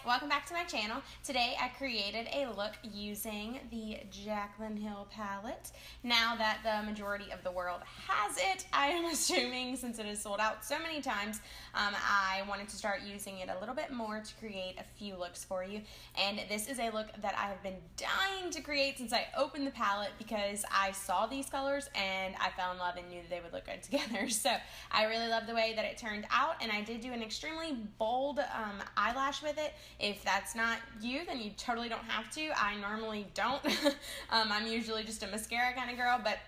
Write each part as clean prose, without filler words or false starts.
Welcome back to my channel. Today I created a look using the Jaclyn Hill palette. Now that the majority of the world has it, I am assuming since it is sold out so many times, I wanted to start using it a little bit more to create a few looks for you. And this is a look that I have been dying to create since I opened the palette because I saw these colors and I fell in love and knew that they would look good together. So I really love the way that it turned out, and I did do an extremely bold eyelash with it. If that's not you, then you totally don't have to. I normally don't. I'm usually just a mascara kind of girl, but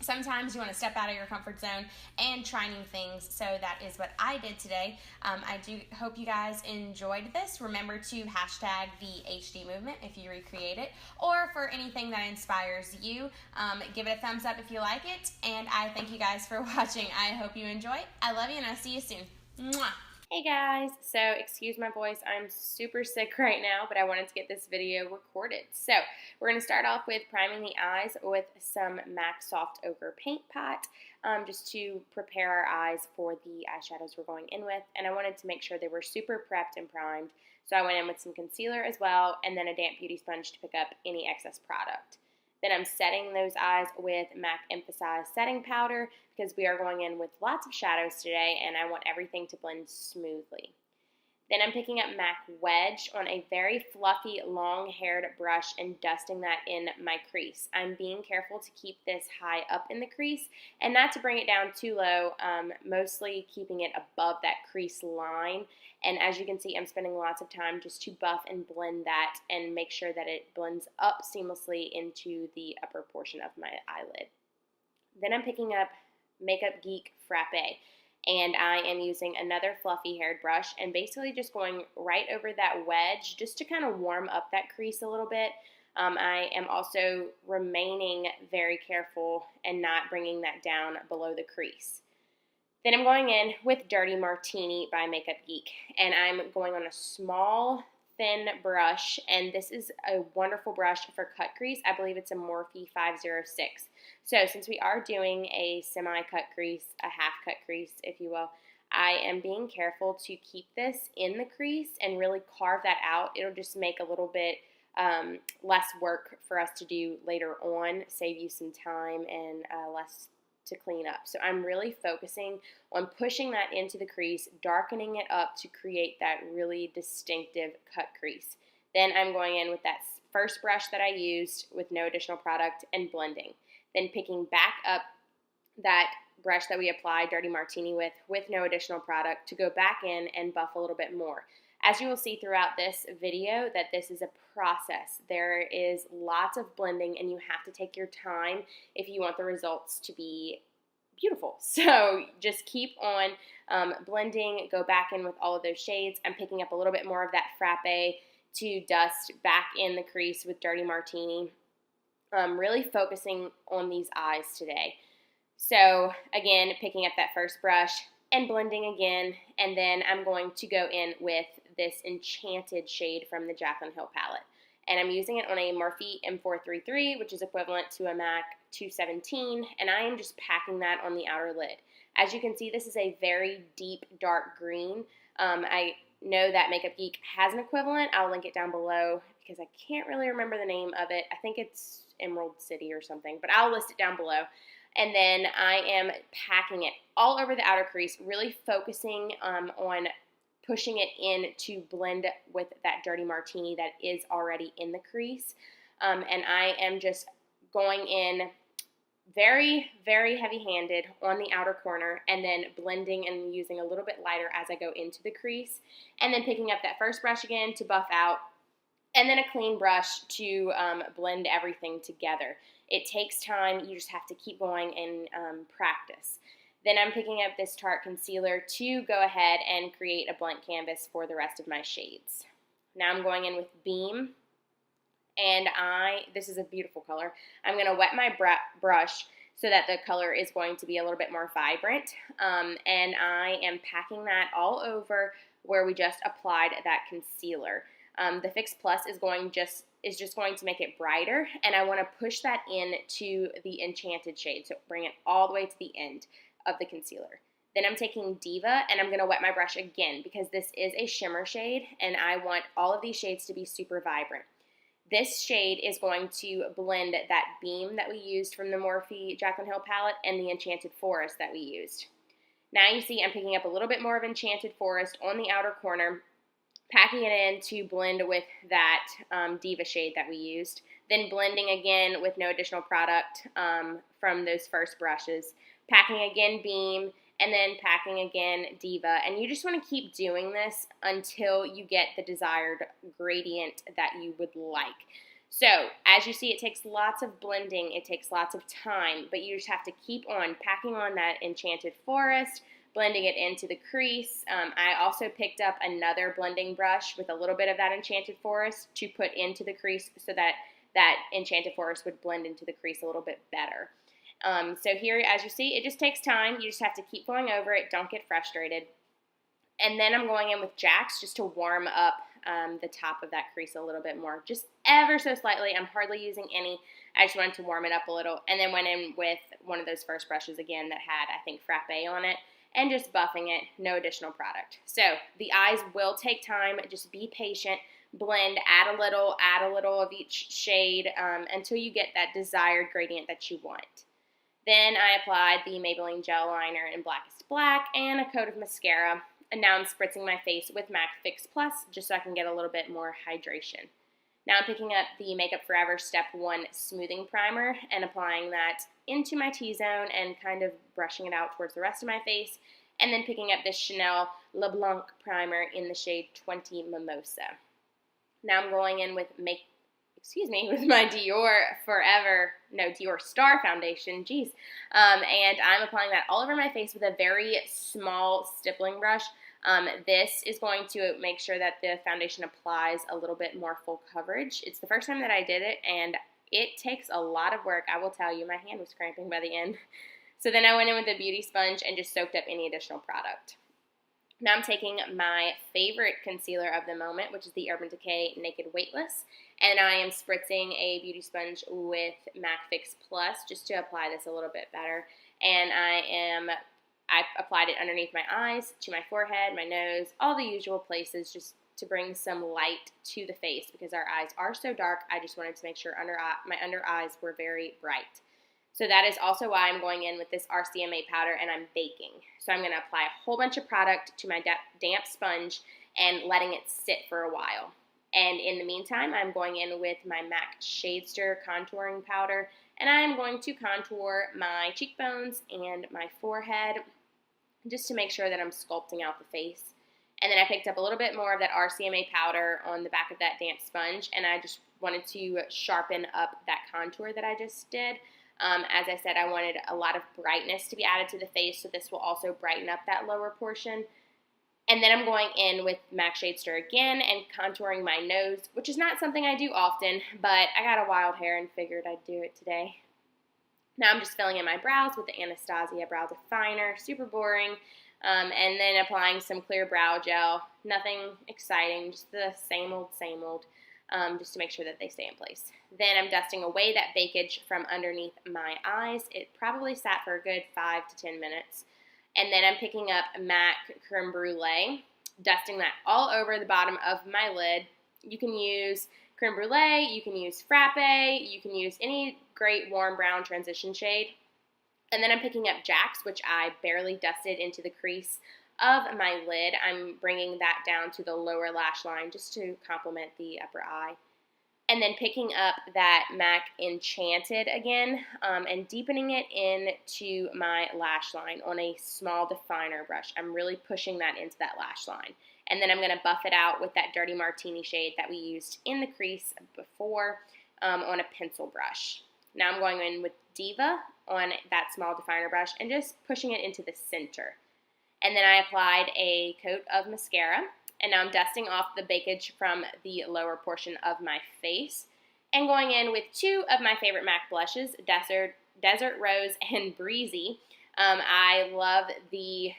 sometimes you want to step out of your comfort zone and try new things, so that is what I did today. I do hope you guys enjoyed this. Remember to hashtag theHDmovement if you recreate it, or for anything that inspires you. Give it a thumbs up if you like it, and I thank you guys for watching. I hope you enjoy. I love you, and I'll see you soon. Mwah. Hey guys, so excuse my voice, I'm super sick right now, but I wanted to get this video recorded. So we're going to start off with priming the eyes with some MAC Soft Ochre Paint Pot, just to prepare our eyes for the eyeshadows we're going in with. And I wanted to make sure they were super prepped and primed, so I went in with some concealer as well, and then a damp beauty sponge to pick up any excess product. Then I'm setting those eyes with MAC Emphasize Setting Powder because we are going in with lots of shadows today and I want everything to blend smoothly. Then I'm picking up MAC Wedge on a very fluffy, long-haired brush and dusting that in my crease. I'm being careful to keep this high up in the crease and not to bring it down too low, mostly keeping it above that crease line. And as you can see, I'm spending lots of time just to buff and blend that and make sure that it blends up seamlessly into the upper portion of my eyelid. Then I'm picking up Makeup Geek Frappe, and I am using another fluffy haired brush and basically just going right over that wedge just to kind of warm up that crease a little bit. I am also remaining very careful and not bringing that down below the crease. Then I'm going in with Dirty Martini by Makeup Geek, and I'm going on a small, thin brush, and this is a wonderful brush for cut crease. I believe it's a Morphe 506. So since we are doing a semi-cut crease, a half-cut crease, if you will, I am being careful to keep this in the crease and really carve that out. It'll just make a little bit less work for us to do later on, save you some time and less to clean up. So I'm really focusing on pushing that into the crease, darkening it up to create that really distinctive cut crease. Then I'm going in with that first brush that I used with no additional product and blending. Then picking back up that brush that we applied Dirty Martini with no additional product to go back in and buff a little bit more. As you will see throughout this video, that this is a process. There is lots of blending and you have to take your time if you want the results to be beautiful. So just keep on blending, go back in with all of those shades. I'm picking up a little bit more of that frappe to dust back in the crease with Dirty Martini. Really focusing on these eyes today. So again, picking up that first brush and blending again, and then I'm going to go in with this Enchanted shade from the Jaclyn Hill palette. And I'm using it on a Morphe M433, which is equivalent to a MAC 217, and I am just packing that on the outer lid. As you can see, this is a very deep, dark green. I know that Makeup Geek has an equivalent. I'll link it down below because I can't really remember the name of it. I think it's Emerald City or something, but I'll list it down below. And then I am packing it all over the outer crease, really focusing on pushing it in to blend with that Dirty Martini that is already in the crease. And I am just going in very, very heavy-handed on the outer corner and then blending and using a little bit lighter as I go into the crease. And then picking up that first brush again to buff out, and then a clean brush to blend everything together. It takes time. You just have to keep going and practice. Then I'm picking up this Tarte concealer to go ahead and create a blank canvas for the rest of my shades. Now I'm going in with Beam, and this is a beautiful color. I'm going to wet my brush so that the color is going to be a little bit more vibrant. And I am packing that all over where we just applied that concealer. The Fix Plus is just going to make it brighter, and I want to push that into the Enchanted shade, so bring it all the way to the end of the concealer. Then I'm taking Diva, and I'm going to wet my brush again because this is a shimmer shade, and I want all of these shades to be super vibrant. This shade is going to blend that beam that we used from the Morphe Jaclyn Hill palette and the Enchanted Forest that we used. Now you see I'm picking up a little bit more of Enchanted Forest on the outer corner, packing it in to blend with that Diva shade that we used, then blending again with no additional product from those first brushes, packing again Beam, and then packing again Diva. And you just want to keep doing this until you get the desired gradient that you would like. So as you see, it takes lots of blending, it takes lots of time, but you just have to keep on packing on that Enchanted Forest, blending it into the crease. I also picked up another blending brush with a little bit of that Enchanted Forest to put into the crease so that that Enchanted Forest would blend into the crease a little bit better. So here, as you see, it just takes time. You just have to keep going over it. Don't get frustrated. And then I'm going in with Jax just to warm up the top of that crease a little bit more, just ever so slightly. I'm hardly using any. I just wanted to warm it up a little, and then went in with one of those first brushes again that had, I think, Frappe on it, and just buffing it, no additional product. So the eyes will take time. Just be patient. Blend, add a little of each shade until you get that desired gradient that you want. Then I applied the Maybelline Gel Liner in Blackest Black and a coat of mascara. And now I'm spritzing my face with MAC Fix Plus just so I can get a little bit more hydration. Now I'm picking up the Makeup Forever Step 1 Smoothing Primer and applying that into my T-zone and kind of brushing it out towards the rest of my face. And then picking up this Chanel Le Blanc Primer in the shade 20 Mimosa. Now I'm going in with my Dior Star Foundation, and I'm applying that all over my face with a very small stippling brush. This is going to make sure that the foundation applies a little bit more full coverage. It's the first time that I did it, and it takes a lot of work. I will tell you, my hand was cramping by the end. So then I went in with a beauty sponge and just soaked up any additional product. Now I'm taking my favorite concealer of the moment, which is the Urban Decay Naked Weightless, and I am spritzing a beauty sponge with MAC Fix Plus just to apply this a little bit better. And I applied it underneath my eyes, to my forehead, my nose, all the usual places, just to bring some light to the face because our eyes are so dark. I just wanted to make sure my under eyes were very bright. So that is also why I'm going in with this RCMA powder and I'm baking. So I'm going to apply a whole bunch of product to my damp sponge and letting it sit for a while. And in the meantime, I'm going in with my MAC Shade Stir contouring powder, and I'm going to contour my cheekbones and my forehead just to make sure that I'm sculpting out the face. And then I picked up a little bit more of that RCMA powder on the back of that damp sponge, and I just wanted to sharpen up that contour that I just did. As I said, I wanted a lot of brightness to be added to the face, so this will also brighten up that lower portion. And then I'm going in with MAC Shade Stir again and contouring my nose, which is not something I do often, but I got a wild hair and figured I'd do it today. Now I'm just filling in my brows with the Anastasia Brow Definer, super boring, and then applying some clear brow gel. Nothing exciting, just the same old, just to make sure that they stay in place. Then I'm dusting away that bakage from underneath my eyes. It probably sat for a good 5 to 10 minutes. And then I'm picking up MAC Creme Brulee, dusting that all over the bottom of my lid. You can use Creme Brulee, you can use Frappe, you can use any great warm brown transition shade. And then I'm picking up Jax, which I barely dusted into the crease of my lid. I'm bringing that down to the lower lash line just to complement the upper eye. And then picking up that MAC Enchanted again and deepening it into my lash line on a small definer brush. I'm really pushing that into that lash line. And then I'm going to buff it out with that Dirty Martini shade that we used in the crease before on a pencil brush. Now I'm going in with Diva on that small definer brush and just pushing it into the center. And then I applied a coat of mascara. And now I'm dusting off the bakage from the lower portion of my face and going in with two of my favorite MAC blushes, Desert Rose and Breezy. I love the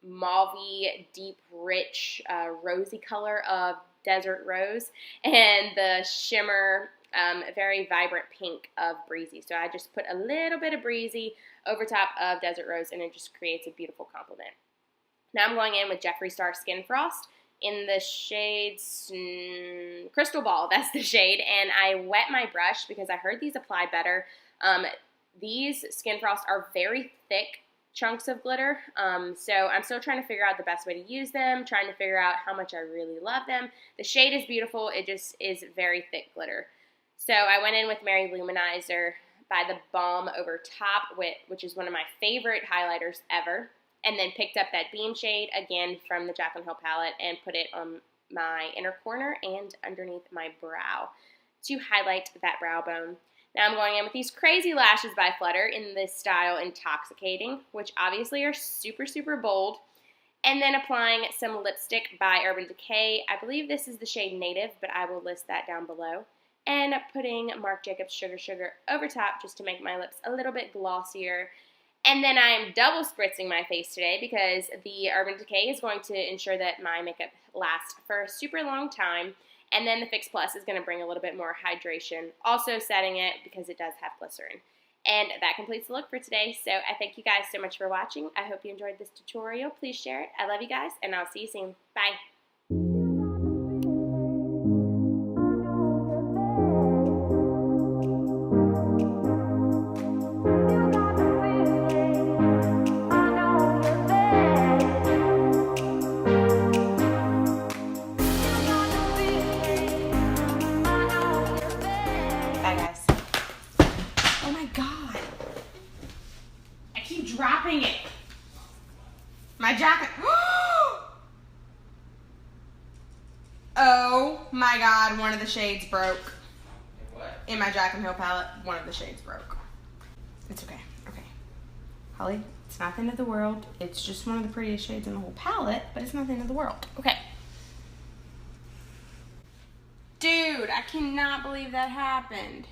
mauvey, deep, rich, rosy color of Desert Rose and the shimmer, very vibrant pink of Breezy. So I just put a little bit of Breezy over top of Desert Rose, and it just creates a beautiful complement. Now I'm going in with Jeffree Star Skin Frost in the shade Crystal Ball. That's the shade. And I wet my brush because I heard these apply better. These Skin Frost are very thick chunks of glitter. So I'm still trying to figure out the best way to use them, trying to figure out how much I really love them. The shade is beautiful. It just is very thick glitter. So I went in with Mary Lou Manizer by theBalm over top, which is one of my favorite highlighters ever. And then picked up that Beam shade, again, from the Jaclyn Hill palette and put it on my inner corner and underneath my brow to highlight that brow bone. Now I'm going in with these crazy lashes by Flutter in this style Intoxicating, which obviously are super, super bold. And then applying some lipstick by Urban Decay. I believe this is the shade Native, but I will list that down below. And putting Marc Jacobs Sugar Sugar over top just to make my lips a little bit glossier. And then I am double spritzing my face today because the Urban Decay is going to ensure that my makeup lasts for a super long time. And then the Fix Plus is going to bring a little bit more hydration, also setting it because it does have glycerin. And that completes the look for today. So I thank you guys so much for watching. I hope you enjoyed this tutorial. Please share it. I love you guys, and I'll see you soon. Bye. Dropping it. My jacket. Oh my god, one of the shades broke. What? In my Jaclyn Hill palette, one of the shades broke. It's okay. Okay. Holly, it's not the end of the world. It's just one of the prettiest shades in the whole palette, but it's not the end of the world. Okay. Dude, I cannot believe that happened.